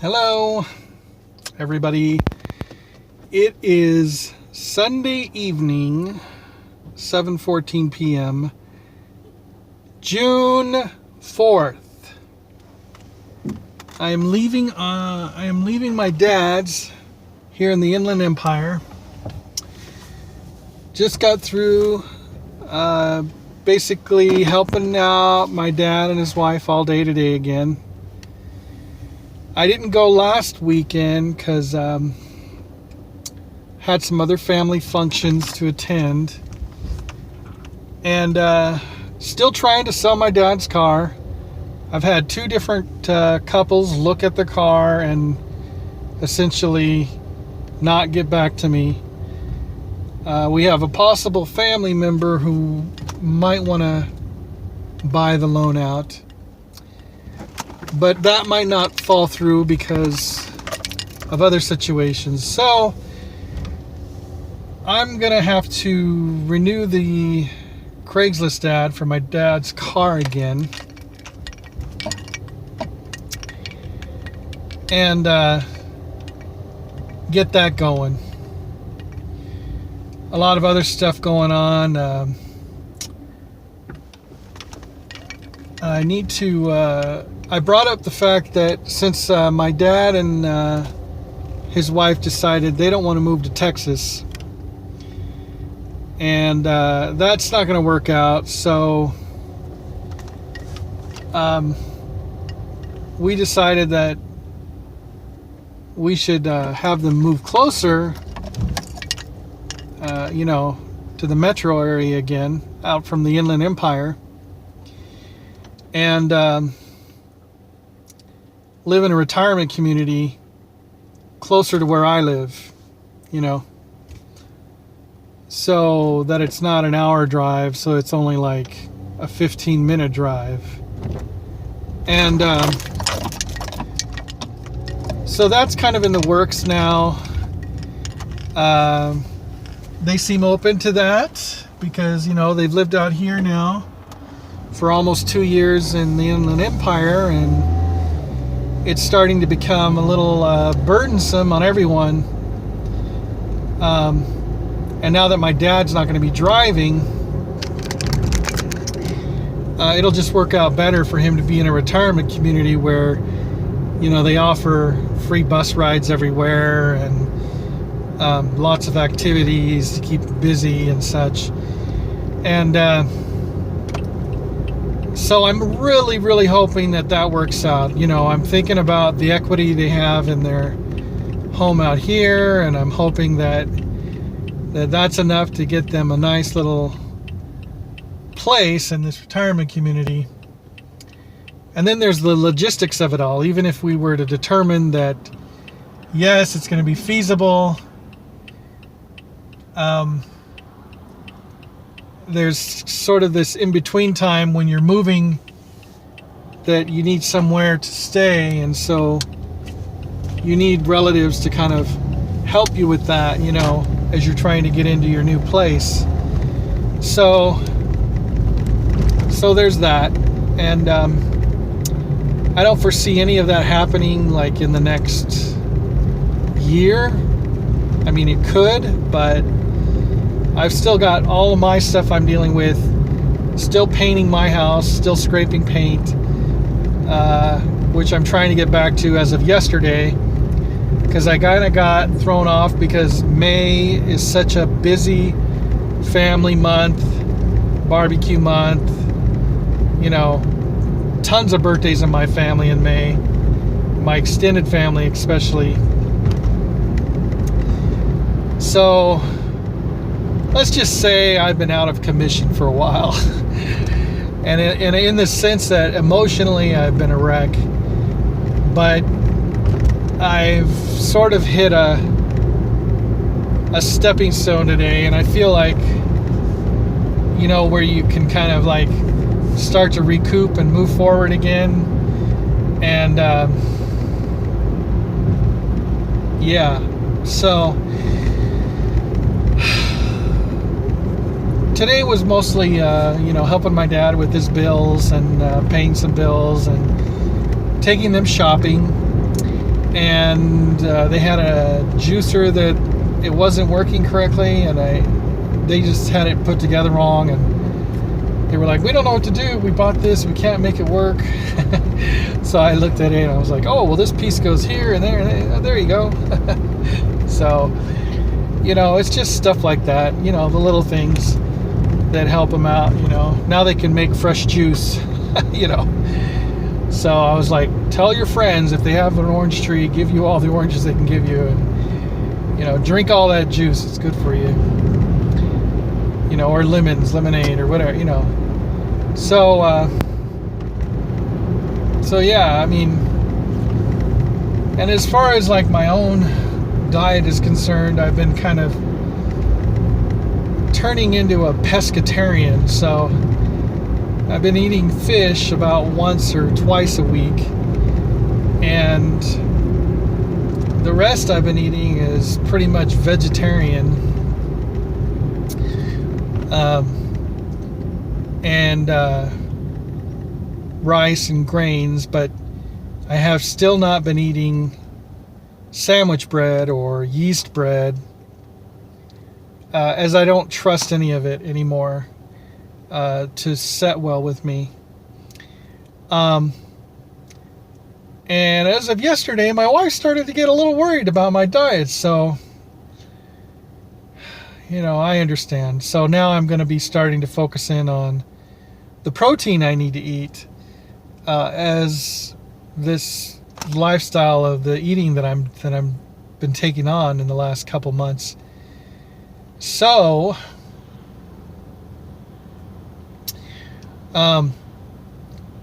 Hello, everybody. It is Sunday evening, 7:14 p.m., June 4th. I am leaving my dad's here in the Inland Empire. Just got through basically helping out my dad and his wife all day today again. I didn't go last weekend because had some other family functions to attend, and still trying to sell my dad's car. I've had two different couples look at the car and essentially not get back to me. We have a possible family member who might want to buy the loan out, but that might not fall through because of other situations. So I'm gonna have to renew the Craigslist ad for my dad's car again, and get that going. A lot of other stuff going on. I need to I brought up the fact that since my dad and his wife decided they don't want to move to Texas, and that's not going to work out, so we decided that we should have them move closer, to the metro area again, out from the Inland Empire, and live in a retirement community closer to where I live, so that it's not an hour drive, so it's only like a 15-minute drive. And so that's kind of in the works now. They seem open to that because, they've lived out here now for almost 2 years in the Inland Empire, and it's starting to become a little burdensome on everyone. And now that my dad's not going to be driving, it'll just work out better for him to be in a retirement community where, they offer free bus rides everywhere and lots of activities to keep busy and such. And so I'm really, really hoping that works out. I'm thinking about the equity they have in their home out here, and I'm hoping that's enough to get them a nice little place in this retirement community. And then there's the logistics of it all. Even if we were to determine that, yes, it's going to be feasible, there's sort of this in-between time when you're moving that you need somewhere to stay, and so you need relatives to kind of help you with that, as you're trying to get into your new place. So there's that, and I don't foresee any of that happening like in the next year. I mean, it could, but I've still got all of my stuff I'm dealing with, still painting my house, still scraping paint, which I'm trying to get back to as of yesterday, because I kind of got thrown off because May is such a busy family month, barbecue month, tons of birthdays in my family in May, my extended family especially. So let's just say I've been out of commission for a while. and in the sense that emotionally I've been a wreck, but I've sort of hit a stepping stone today, and I feel like, where you can kind of like start to recoup and move forward again. And so today was mostly, helping my dad with his bills and paying some bills and taking them shopping. and they had a juicer that it wasn't working correctly, and they just had it put together wrong, and they were like, we don't know what to do, we bought this, we can't make it work. So I looked at it and I was like, oh, well, this piece goes here and there, and there you go. So, it's just stuff like that, the little things that help them out. Now they can make fresh juice. So I was like, tell your friends, if they have an orange tree, give you all the oranges they can give you, and drink all that juice, it's good for you. Or lemonade or whatever. So yeah, and as far as like my own diet is concerned, I've been kind of turning into a pescatarian. So I've been eating fish about once or twice a week, and the rest I've been eating is pretty much vegetarian, and rice and grains, but I have still not been eating sandwich bread or yeast bread, as I don't trust any of it anymore to set well with me. And as of yesterday, my wife started to get a little worried about my diet, so I understand. So now I'm going to be starting to focus in on the protein I need to eat, as this lifestyle of the eating that I'm been taking on in the last couple months. So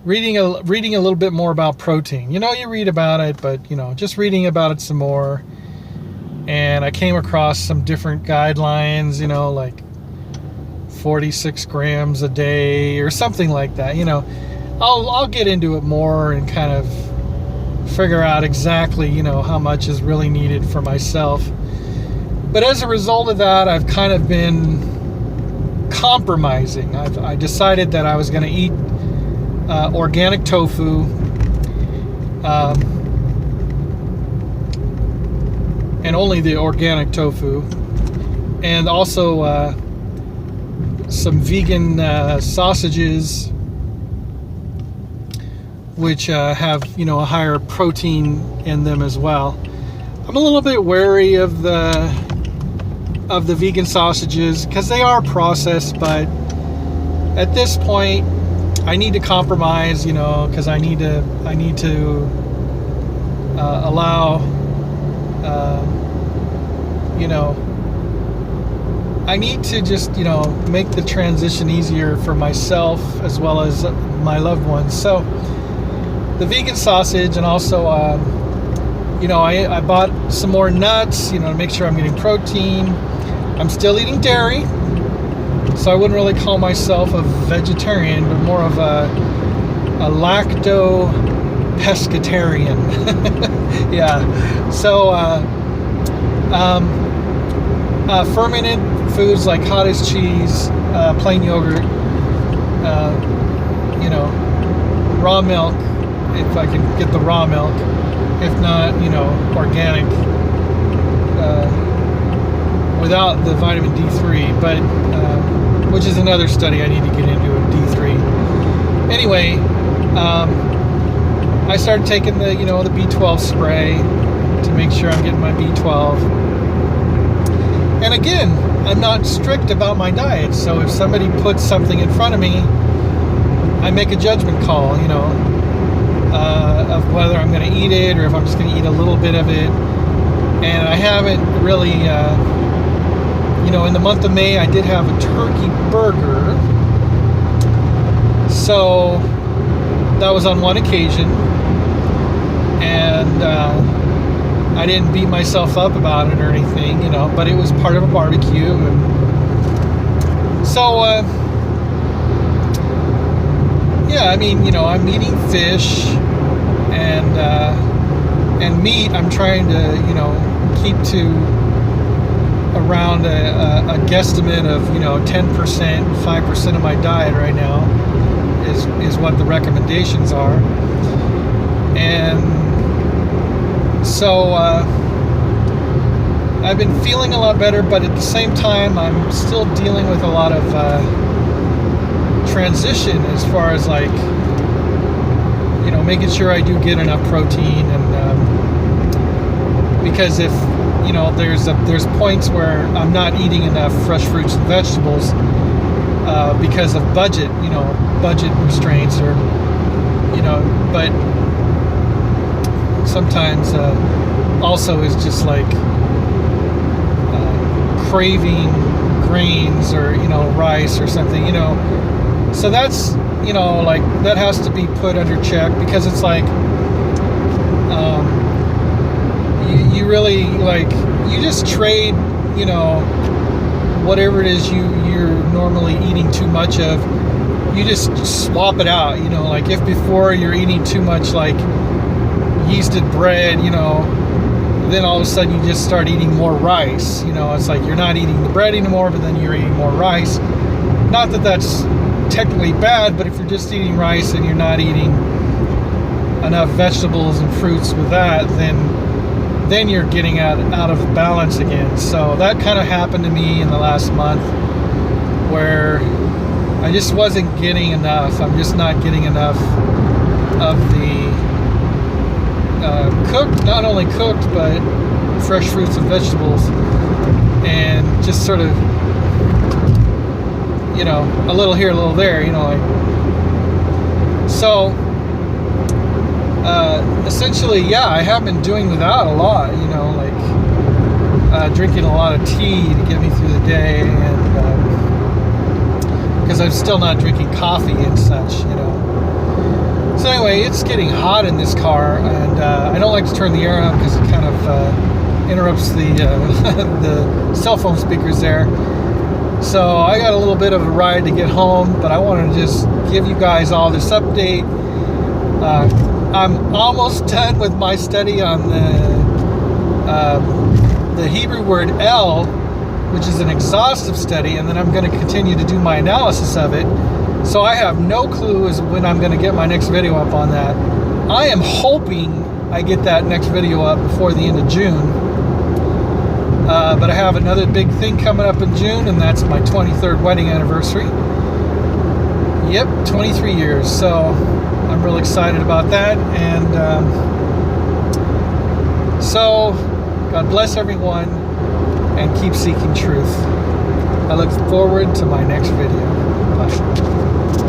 reading a little bit more about protein. You read about it, but just reading about it some more, and I came across some different guidelines, like 46 grams a day or something like that. I'll get into it more and kind of figure out exactly, how much is really needed for myself. But as a result of that, I've kind of been compromising. I decided that I was going to eat organic tofu, and only the organic tofu, and also some vegan sausages, which have a higher protein in them as well. I'm a little bit wary of the vegan sausages because they are processed, but at this point I need to compromise, because I need to allow, I need to just, make the transition easier for myself as well as my loved ones. So the vegan sausage, and also, I bought some more nuts, to make sure I'm getting protein. I'm still eating dairy, so I wouldn't really call myself a vegetarian, but more of a lacto pescatarian. Yeah. So fermented foods like cottage cheese, plain yogurt, raw milk, if I can get the raw milk. If not, organic, without the vitamin D3, but which is another study I need to get into of D3. Anyway, I started taking the B12 spray to make sure I'm getting my B12. And again, I'm not strict about my diet, so if somebody puts something in front of me, I make a judgment call, of whether I'm going to eat it or if I'm just going to eat a little bit of it. And I haven't really, in the month of May, I did have a turkey burger. So that was on one occasion. And I didn't beat myself up about it or anything, but it was part of a barbecue. And so, yeah, I'm eating fish and meat. I'm trying to, keep to around a guesstimate of, 10%, 5% of my diet right now is what the recommendations are. And So I've been feeling a lot better, but at the same time, I'm still dealing with a lot of transition as far as like, you know, making sure I do get enough protein, and because if, you know, there's points where I'm not eating enough fresh fruits and vegetables because of budget restraints, or, you know, but sometimes also is just like craving grains, or, you know, rice or something, you know. So that's, you know, like, that has to be put under check, because it's like you really, like, you just trade, you know, whatever it is you're normally eating too much of, you just swap it out, you know. Like, if before you're eating too much like yeasted bread, you know, then all of a sudden you just start eating more rice, you know. It's like you're not eating the bread anymore, but then you're eating more rice. Not that that's technically bad, but if you're just eating rice and you're not eating enough vegetables and fruits with that, then you're getting out of balance again. So that kind of happened to me in the last month, where I just wasn't getting enough. I'm just not getting enough of the cooked, not only cooked, but fresh fruits and vegetables, and just sort of, you know, a little here, a little there, you know, like. So essentially, yeah, I have been doing without a lot, you know, like drinking a lot of tea to get me through the day, and because I'm still not drinking coffee and such, you know. So anyway, it's getting hot in this car, and I don't like to turn the air on because it kind of interrupts the the cell phone speakers there. So I got a little bit of a ride to get home, but I wanted to just give you guys all this update. I'm almost done with my study on the Hebrew word El, which is an exhaustive study, and then I'm going to continue to do my analysis of it. So I have no clue as when I'm going to get my next video up on that. I am hoping I get that next video up before the end of June. But I have another big thing coming up in June, and that's my 23rd wedding anniversary. Yep, 23 years. So I'm really excited about that. And so God bless everyone, and keep seeking truth. I look forward to my next video. Bye.